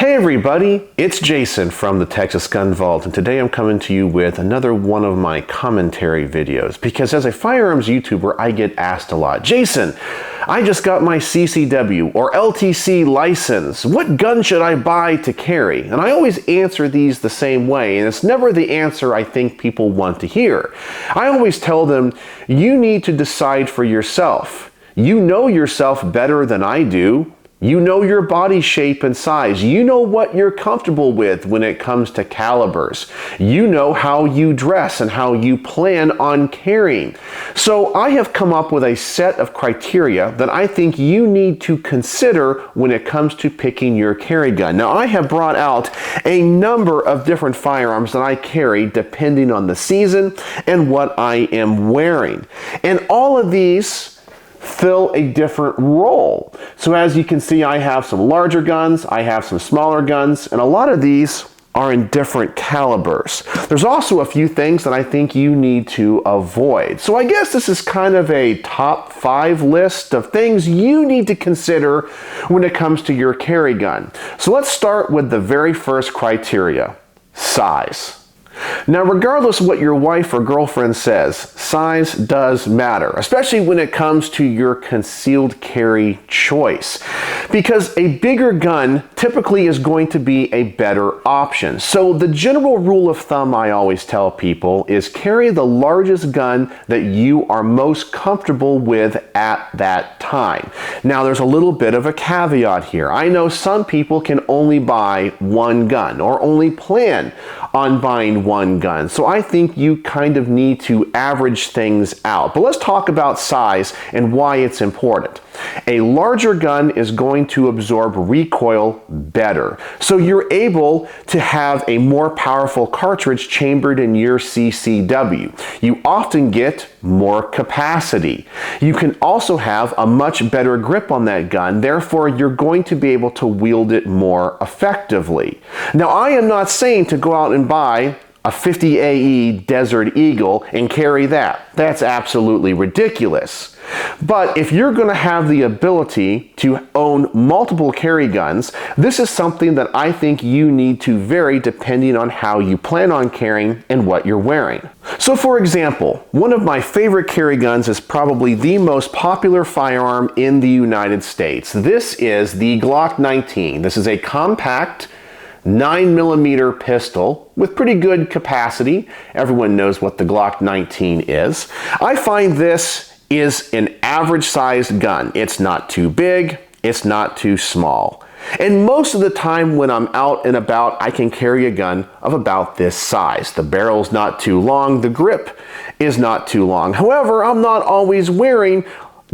Hey everybody, it's Jason from the Texas Gun Vault, and today I'm coming to you with another one of my commentary videos, because as a firearms YouTuber I get asked a lot, Jason, I just got my CCW or LTC license. What gun should I buy to carry? And I always answer these the same way, and it's never the answer I think people want to hear. I always tell them, you need to decide for yourself. You know yourself better than I do. You know your body shape and size. You know what you're comfortable with when it comes to calibers. You know how you dress and how you plan on carrying. So I have come up with a set of criteria that I think you need to consider when it comes to picking your carry gun. Now, I have brought out a number of different firearms that I carry depending on the season and what I am wearing. And all of these fill a different role. So as you can see, I have some larger guns, I have some smaller guns, and a lot of these are in different calibers. There's also a few things that I think you need to avoid. So I guess this is kind of a top 5 list of things you need to consider when it comes to your carry gun. So let's start with the very first criteria, size. Now, regardless of what your wife or girlfriend says, size does matter, especially when it comes to your concealed carry choice, because a bigger gun typically is going to be a better option. So the general rule of thumb I always tell people is carry the largest gun that you are most comfortable with at that time. Now, there's a little bit of a caveat here. I know some people can only buy one gun or only plan on buying one gun. So I think you kind of need to average things out. But let's talk about size and why it's important. A larger gun is going to absorb recoil better. So you're able to have a more powerful cartridge chambered in your CCW. You often get more capacity. You can also have a much better grip on that gun, therefore you're going to be able to wield it more effectively. Now, I am not saying to go out and buy a 50 AE Desert Eagle and carry that. That's absolutely ridiculous. But if you're going to have the ability to own multiple carry guns, this is something that I think you need to vary depending on how you plan on carrying and what you're wearing. So for example, one of my favorite carry guns is probably the most popular firearm in the United States. This is the Glock 19. This is a compact 9mm pistol with pretty good capacity. Everyone knows what the Glock 19 is. I find this is an average sized gun. It's not too big, it's not too small. And most of the time when I'm out and about, I can carry a gun of about this size. The barrel's not too long, the grip is not too long. However, I'm not always wearing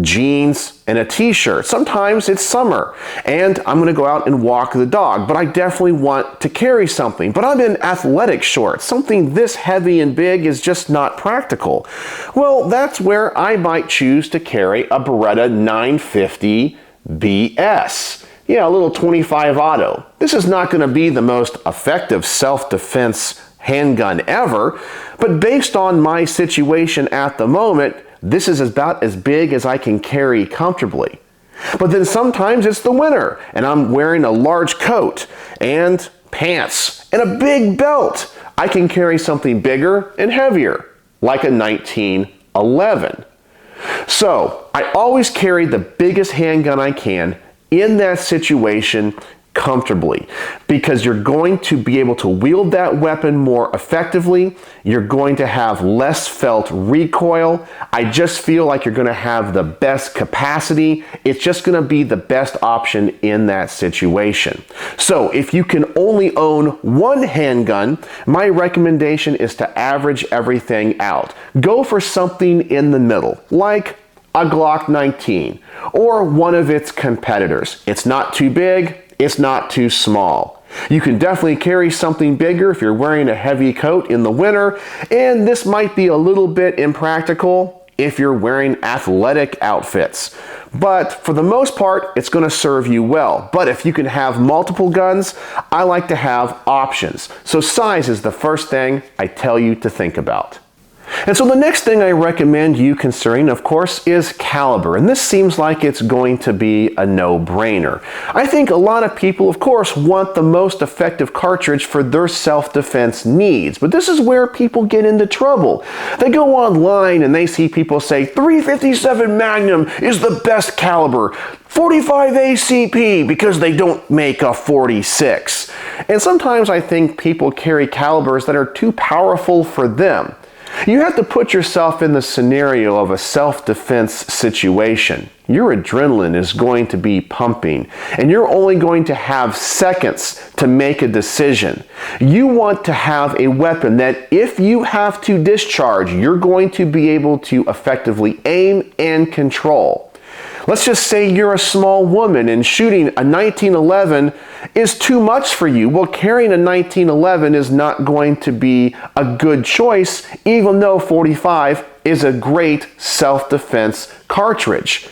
jeans and a t-shirt. Sometimes it's summer and I'm going to go out and walk the dog, but I definitely want to carry something. But I'm in athletic shorts. Something this heavy and big is just not practical. Well, that's where I might choose to carry a Beretta 950 BS. Yeah, a little 25 auto. This is not going to be the most effective self-defense handgun ever, but based on my situation at the moment, this is about as big as I can carry comfortably. But then sometimes it's the winter and I'm wearing a large coat and pants and a big belt. I can carry something bigger and heavier, like a 1911. So I always carry the biggest handgun I can in that situation comfortably, because you're going to be able to wield that weapon more effectively. You're going to have less felt recoil. I just feel like you're going to have the best capacity. It's just going to be the best option in that situation. So if you can only own one handgun, my recommendation is to average everything out. Go for something in the middle, like a Glock 19 or one of its competitors. It's not too big, it's not too small. You can definitely carry something bigger if you're wearing a heavy coat in the winter, and this might be a little bit impractical if you're wearing athletic outfits. But for the most part, it's going to serve you well. But if you can have multiple guns, I like to have options. So size is the first thing I tell you to think about. And so the next thing I recommend you considering, of course, is caliber. And this seems like it's going to be a no-brainer. I think a lot of people, of course, want the most effective cartridge for their self-defense needs. But this is where people get into trouble. They go online and they see people say, .357 Magnum is the best caliber. 45 ACP, because they don't make a 46. And sometimes I think people carry calibers that are too powerful for them. You have to put yourself in the scenario of a self-defense situation. Your adrenaline is going to be pumping, and you're only going to have seconds to make a decision. You want to have a weapon that if you have to discharge, you're going to be able to effectively aim and control. Let's just say you're a small woman and shooting a 1911 is too much for you. Well, carrying a 1911 is not going to be a good choice, even though 45 is a great self-defense cartridge.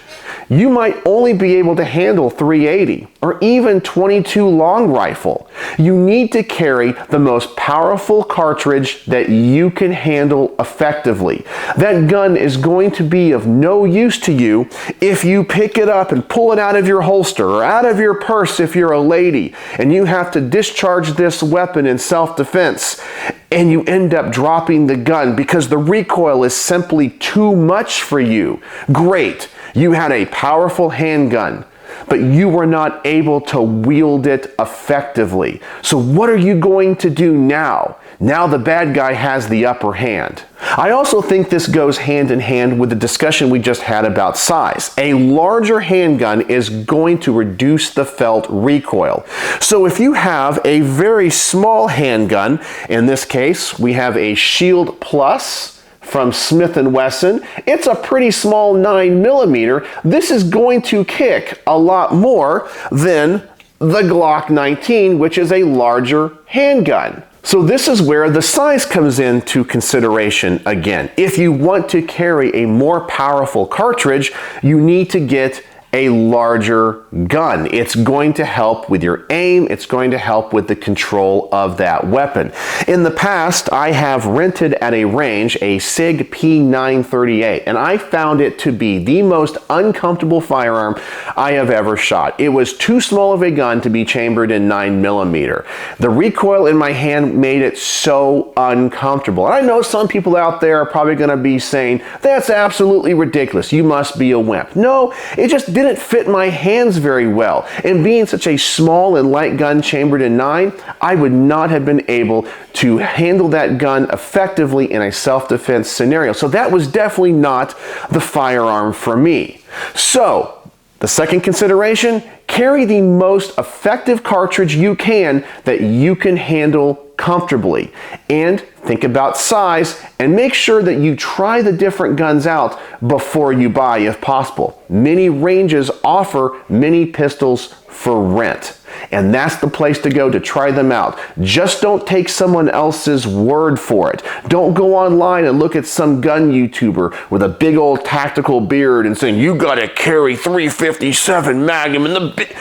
You might only be able to handle 380 or even 22 long rifle. You need to carry the most powerful cartridge that you can handle effectively. That gun is going to be of no use to you if you pick it up and pull it out of your holster or out of your purse if you're a lady and you have to discharge this weapon in self-defense and you end up dropping the gun because the recoil is simply too much for you. Great. You had a powerful handgun, but you were not able to wield it effectively. So what are you going to do now? Now the bad guy has the upper hand. I also think this goes hand in hand with the discussion we just had about size. A larger handgun is going to reduce the felt recoil. So if you have a very small handgun, in this case we have a Shield Plus from Smith & Wesson. It's a pretty small 9mm. This is going to kick a lot more than the Glock 19, which is a larger handgun. So this is where the size comes into consideration again. If you want to carry a more powerful cartridge, you need to get a larger gun. It's going to help with your aim. It's going to help with the control of that weapon. In the past, I have rented at a range a SIG P938, and I found it to be the most uncomfortable firearm I have ever shot. It was too small of a gun to be chambered in 9mm. The recoil in my hand made it so uncomfortable. And I know some people out there are probably going to be saying, that's absolutely ridiculous. You must be a wimp. No, it just didn't fit my hands very well. And being such a small and light gun chambered in 9, I would not have been able to handle that gun effectively in a self-defense scenario. So that was definitely not the firearm for me. So the second consideration, carry the most effective cartridge you can that you can handle comfortably. And think about size and make sure that you try the different guns out before you buy if possible. Many ranges offer mini pistols for rent, and that's the place to go to try them out. Just don't take someone else's word for it. Don't go online and look at some gun YouTuber with a big old tactical beard and saying, you gotta carry .357 Magnum in the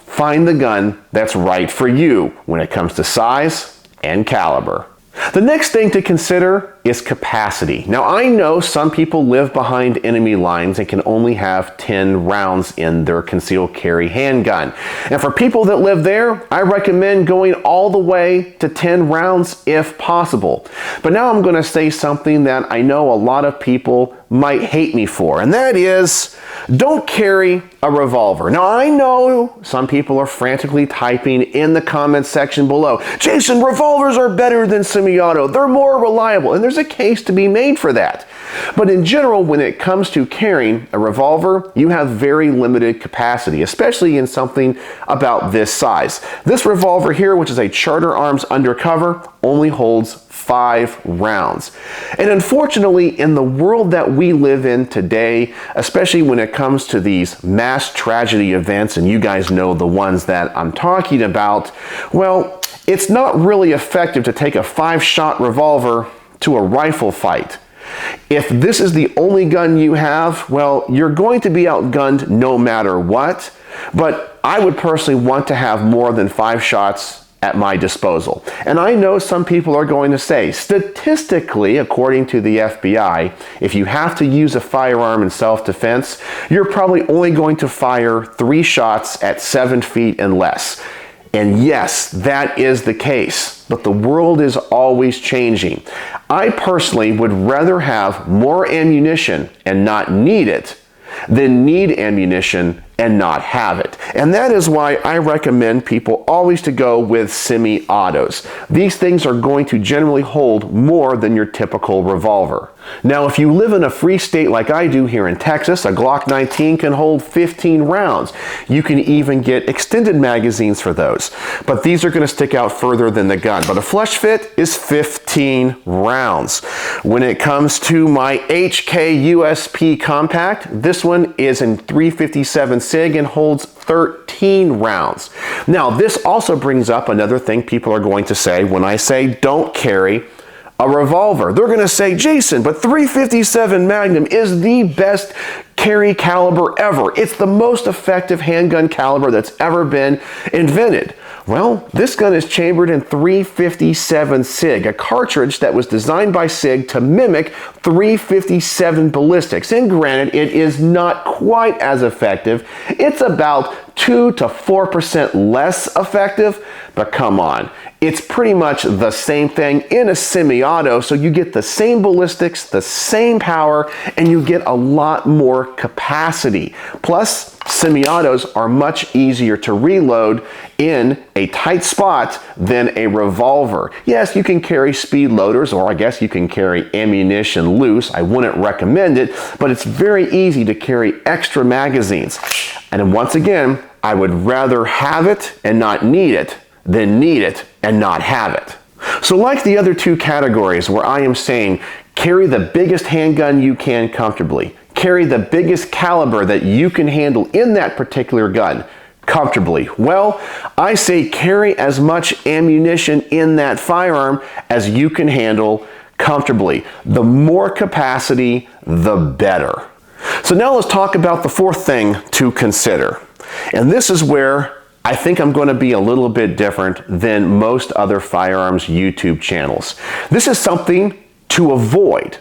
Find the gun that's right for you when it comes to size and caliber. The next thing to consider is capacity. Now I know some people live behind enemy lines and can only have 10 rounds in their concealed carry handgun. And for people that live there, I recommend going all the way to 10 rounds if possible. But now I'm going to say something that I know a lot of people might hate me for, and that is, don't carry a revolver. Now I know some people are frantically typing in the comments section below, Jason, revolvers are better than semi-auto. They're more reliable. And there's a case to be made for that. But in general, when it comes to carrying a revolver, you have very limited capacity, especially in something about this size. This revolver here, which is a Charter Arms undercover, only holds 5 rounds. And unfortunately, in the world that we live in today, especially when it comes to these mass tragedy events, and you guys know the ones that I'm talking about, well, it's not really effective to take a 5-shot revolver to a rifle fight. If this is the only gun you have, well, you're going to be outgunned no matter what. But I would personally want to have more than 5 shots at my disposal. And I know some people are going to say, statistically, according to the FBI, if you have to use a firearm in self-defense, you're probably only going to fire 3 shots at 7 feet and less. And yes, that is the case, but the world is always changing. I personally would rather have more ammunition and not need it than need ammunition and not have it. And that is why I recommend people always to go with semi-autos. These things are going to generally hold more than your typical revolver. Now, if you live in a free state like I do here in Texas, a Glock 19 can hold 15 rounds. You can even get extended magazines for those. But these are going to stick out further than the gun. But a flush fit is 15 rounds. When it comes to my HK USP Compact, this one is in 357 SIG and holds 13 rounds. Now, this also brings up another thing people are going to say when I say don't carry a revolver. They're going to say, Jason, but 357 Magnum is the best carry caliber ever. It's the most effective handgun caliber that's ever been invented. Well, this gun is chambered in 357 SIG, a cartridge that was designed by SIG to mimic 357 ballistics. And granted, it is not quite as effective. It's about 2 to 4% less effective, but come on. It's pretty much the same thing in a semi-auto, so you get the same ballistics, the same power, and you get a lot more capacity. Plus, semi-autos are much easier to reload in a tight spot than a revolver. Yes, you can carry speed loaders, or I guess you can carry ammunition loose. I wouldn't recommend it, but it's very easy to carry extra magazines. And once again, I would rather have it and not need it than need it and not have it. So like the other 2 categories where I am saying carry the biggest handgun you can comfortably, carry the biggest caliber that you can handle in that particular gun comfortably. Well, I say carry as much ammunition in that firearm as you can handle comfortably. The more capacity, the better. So now let's talk about the 4th thing to consider. And this is where I think I'm going to be a little bit different than most other firearms YouTube channels. This is something to avoid,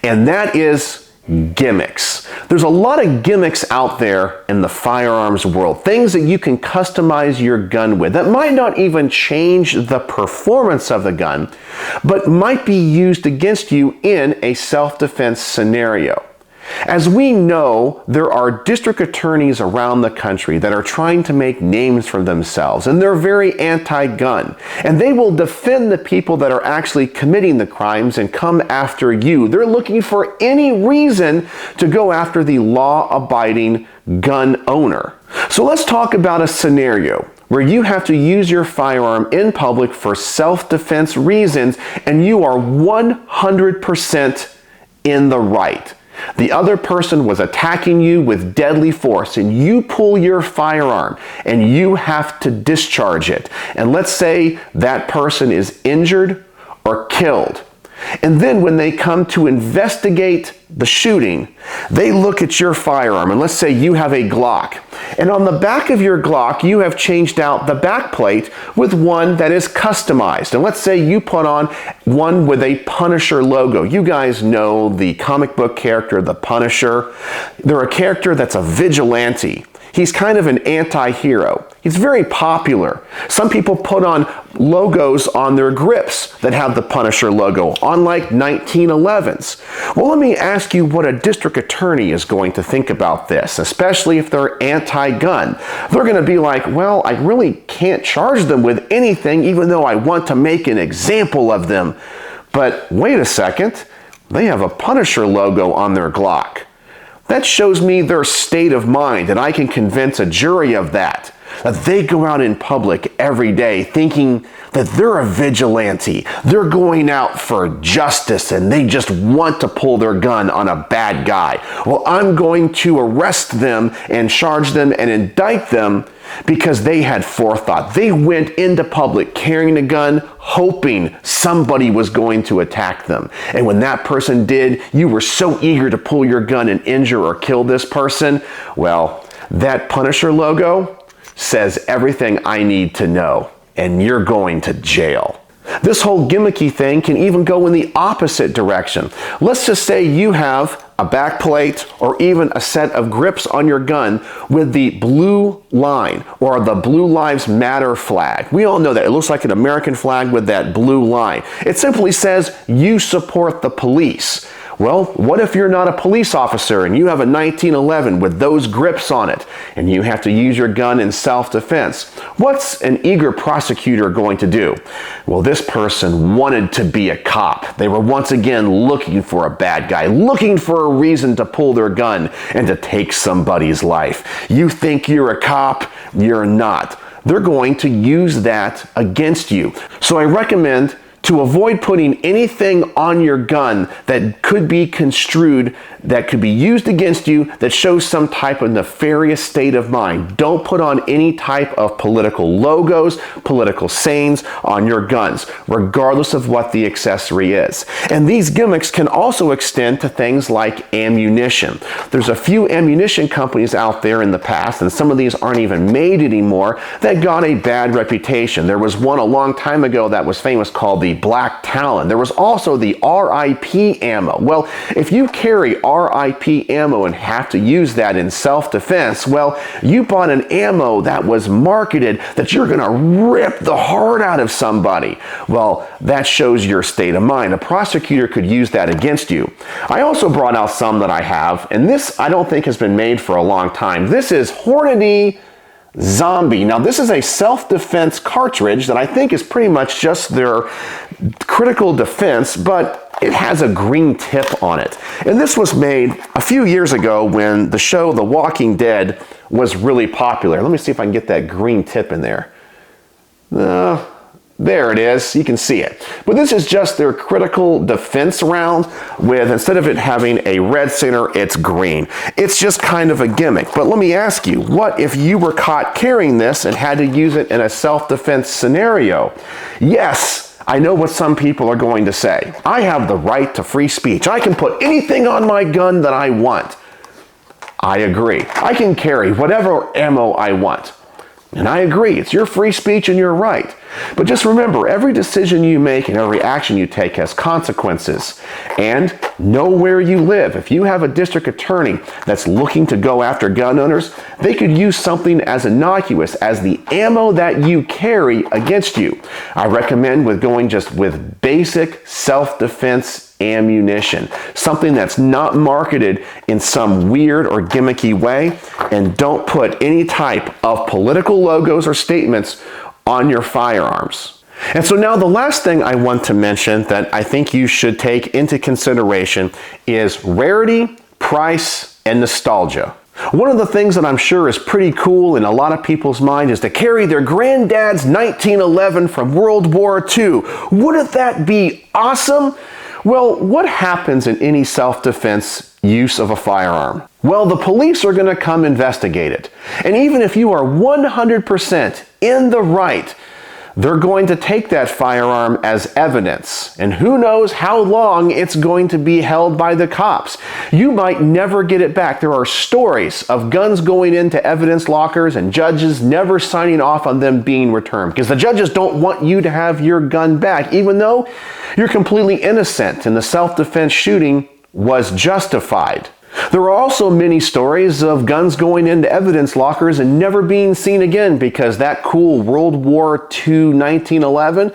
and that is gimmicks. There's a lot of gimmicks out there in the firearms world, things that you can customize your gun with that might not even change the performance of the gun, but might be used against you in a self-defense scenario. As we know, there are district attorneys around the country that are trying to make names for themselves, and they're very anti-gun. And they will defend the people that are actually committing the crimes and come after you. They're looking for any reason to go after the law-abiding gun owner. So let's talk about a scenario where you have to use your firearm in public for self-defense reasons, and you are 100% in the right. The other person was attacking you with deadly force, and you pull your firearm and you have to discharge it. And let's say that person is injured or killed. And then when they come to investigate the shooting, they look at your firearm, and let's say you have a Glock. And on the back of your Glock, you have changed out the back plate with one that is customized. And let's say you put on one with a Punisher logo. You guys know the comic book character, the Punisher. They're a character that's a vigilante. He's kind of an anti-hero. He's very popular. Some people put on logos on their grips that have the Punisher logo, on like 1911s. Well, let me ask you what a district attorney is going to think about this, especially if they're anti-gun. They're going to be like, well, I really can't charge them with anything, even though I want to make an example of them. But wait a second, they have a Punisher logo on their Glock. That shows me their state of mind, and I can convince a jury of that they go out in public every day thinking that they're a vigilante. They're going out for justice, and they just want to pull their gun on a bad guy. Well, I'm going to arrest them and charge them and indict them because they had forethought. They went into public carrying a gun, hoping somebody was going to attack them. And when that person did, you were so eager to pull your gun and injure or kill this person. Well, that Punisher logo says everything I need to know. and you're going to jail. This whole gimmicky thing can even go in the opposite direction. Let's just say you have a back plate or even a set of grips on your gun with the blue line or the Blue Lives Matter flag. We all know that. It looks like an American flag with that blue line. It simply says you support the police. Well, what if you're not a police officer and you have a 1911 with those grips on it and you have to use your gun in self-defense? What's an eager prosecutor going to do? Well, this person wanted to be a cop. They were once again looking for a bad guy, looking for a reason to pull their gun and to take somebody's life. You think you're a cop? You're not. They're going to use that against you. So I recommend to avoid putting anything on your gun that could be construed, that could be used against you, that shows some type of nefarious state of mind. Don't put on any type of political logos, political sayings on your guns, regardless of what the accessory is. And these gimmicks can also extend to things like ammunition. There's a few ammunition companies out there in the past, and some of these aren't even made anymore, that got a bad reputation. There was one a long time ago that was famous called the Black Talon. There was also the RIP ammo. Well, if you carry RIP ammo and have to use that in self-defense, well, you bought an ammo that was marketed that you're going to rip the heart out of somebody. Well, that shows your state of mind. A prosecutor could use that against you. I also brought out some that I have, and this I don't think has been made for a long time. This is Rarity Zombie. Now, this is a self-defense cartridge that I think is pretty much just their critical defense, but it has a green tip on it. And this was made a few years ago when the show The Walking Dead was really popular. Let me see if I can get that green tip in there. There it is, you can see it. But this is just their critical defense round with, instead of it having a red center, it's green. It's just kind of a gimmick. But let me ask you, what if you were caught carrying this and had to use it in a self-defense scenario? Yes, I know what some people are going to say. I have the right to free speech. I can put anything on my gun that I want. I agree. I can carry whatever ammo I want. And I agree, it's your free speech and you're right. But just remember, every decision you make and every action you take has consequences. And know where you live. If you have a district attorney that's looking to go after gun owners, they could use something as innocuous as the ammo that you carry against you. I recommend going just with basic self-defense ammunition, something that's not marketed in some weird or gimmicky way, and don't put any type of political logos or statements on your firearms. And so now the last thing I want to mention that I think you should take into consideration is rarity, price, and nostalgia. One of the things that I'm sure is pretty cool in a lot of people's mind is to carry their granddad's 1911 from World War II. Wouldn't that be awesome? Well, what happens in any self-defense use of a firearm? Well, the police are going to come investigate it. And even if you are 100% in the right, they're going to take that firearm as evidence. And who knows how long it's going to be held by the cops. You might never get it back. There are stories of guns going into evidence lockers and judges never signing off on them being returned, because the judges don't want you to have your gun back, even though you're completely innocent and the self-defense shooting was justified. There are also many stories of guns going into evidence lockers and never being seen again because that cool World War II 1911,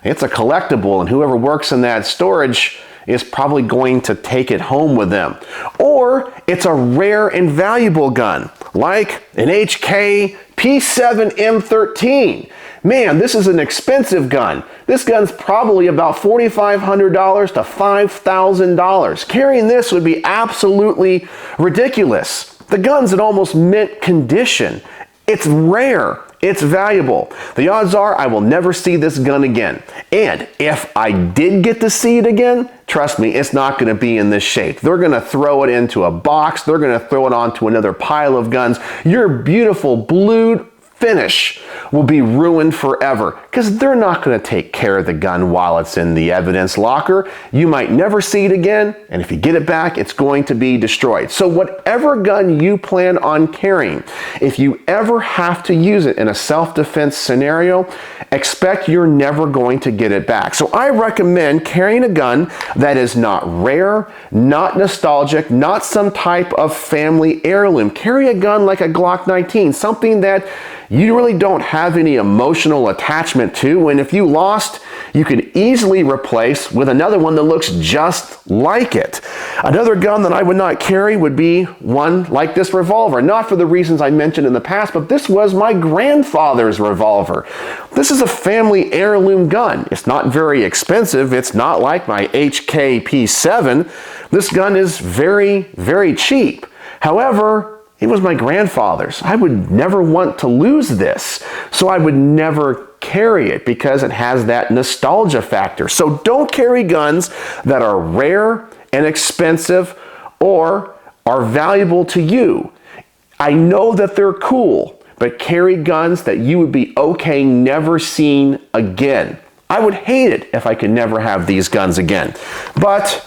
it's a collectible, and whoever works in that storage is probably going to take it home with them. Or it's a rare and valuable gun, like an HK P7 M13. Man, this is an expensive gun. This gun's probably about $4,500 to $5,000. Carrying this would be absolutely ridiculous. The gun's in almost mint condition. It's rare. It's valuable. The odds are I will never see this gun again. And if I did get to see it again, trust me, it's not going to be in this shape. They're going to throw it into a box. They're going to throw it onto another pile of guns. Your beautiful blued finish will be ruined forever because they're not going to take care of the gun while it's in the evidence locker. You might never see it again, and if you get it back, it's going to be destroyed. So whatever gun you plan on carrying, if you ever have to use it in a self-defense scenario, expect you're never going to get it back. So I recommend carrying a gun that is not rare, not nostalgic, not some type of family heirloom. Carry a gun like a Glock 19, something that you really don't have any emotional attachment to, and if you lost, you could easily replace with another one that looks just like it. Another gun that I would not carry would be one like this revolver, not for the reasons I mentioned in the past, but this was my grandfather's revolver. This is a family heirloom gun. It's not very expensive. It's not like my HKP7. This gun is very, very cheap. However, it was my grandfather's. I would never want to lose this, so I would never carry it because it has that nostalgia factor. So don't carry guns that are rare and expensive or are valuable to you. I know that they're cool, but carry guns that you would be okay never seeing again. I would hate it if I could never have these guns again, but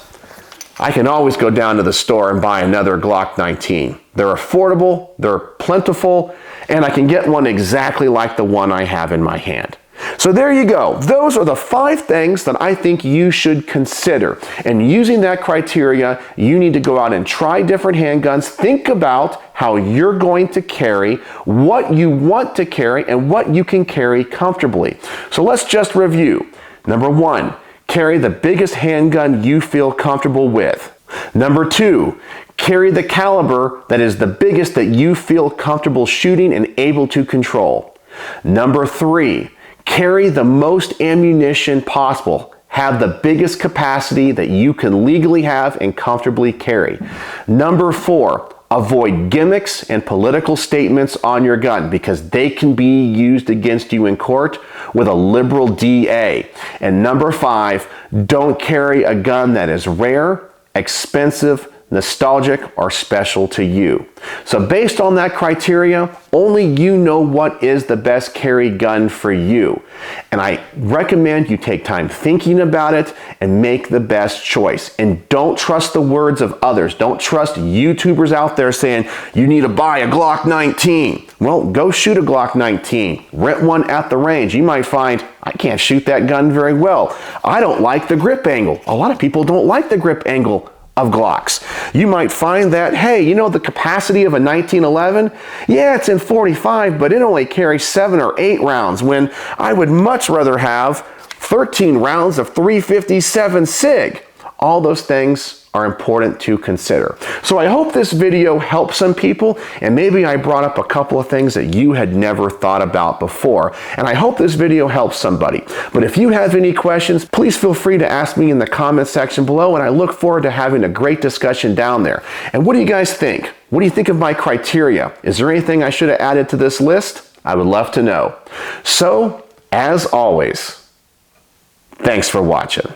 I can always go down to the store and buy another Glock 19. They're affordable, they're plentiful, and I can get one exactly like the one I have in my hand. So there you go. Those are the 5 things that I think you should consider. And using that criteria, you need to go out and try different handguns. Think about how you're going to carry, what you want to carry, and what you can carry comfortably. So let's just review. Number 1, carry the biggest handgun you feel comfortable with. Number 2, carry the caliber that is the biggest that you feel comfortable shooting and able to control. Number 3, carry the most ammunition possible. Have the biggest capacity that you can legally have and comfortably carry. Number 4, avoid gimmicks and political statements on your gun because they can be used against you in court with a liberal DA. And number 5, don't carry a gun that is rare, expensive, nostalgic, or special to you. So based on that criteria, only you know what is the best carry gun for you. And I recommend you take time thinking about it and make the best choice. And don't trust the words of others. Don't trust YouTubers out there saying, you need to buy a Glock 19. Well, go shoot a Glock 19. Rent one at the range. You might find, I can't shoot that gun very well. I don't like the grip angle. A lot of people don't like the grip angle of Glocks. You might find that, hey, you know the capacity of a 1911? Yeah, it's in 45, but it only carries 7 or 8 rounds when I would much rather have 13 rounds of 357 SIG. All those things are important to consider. So I hope this video helped some people, and maybe I brought up a couple of things that you had never thought about before. And I hope this video helps somebody. But if you have any questions, please feel free to ask me in the comment section below, and I look forward to having a great discussion down there. And what do you guys think? What do you think of my criteria? Is there anything I should have added to this list? I would love to know. So, as always, thanks for watching.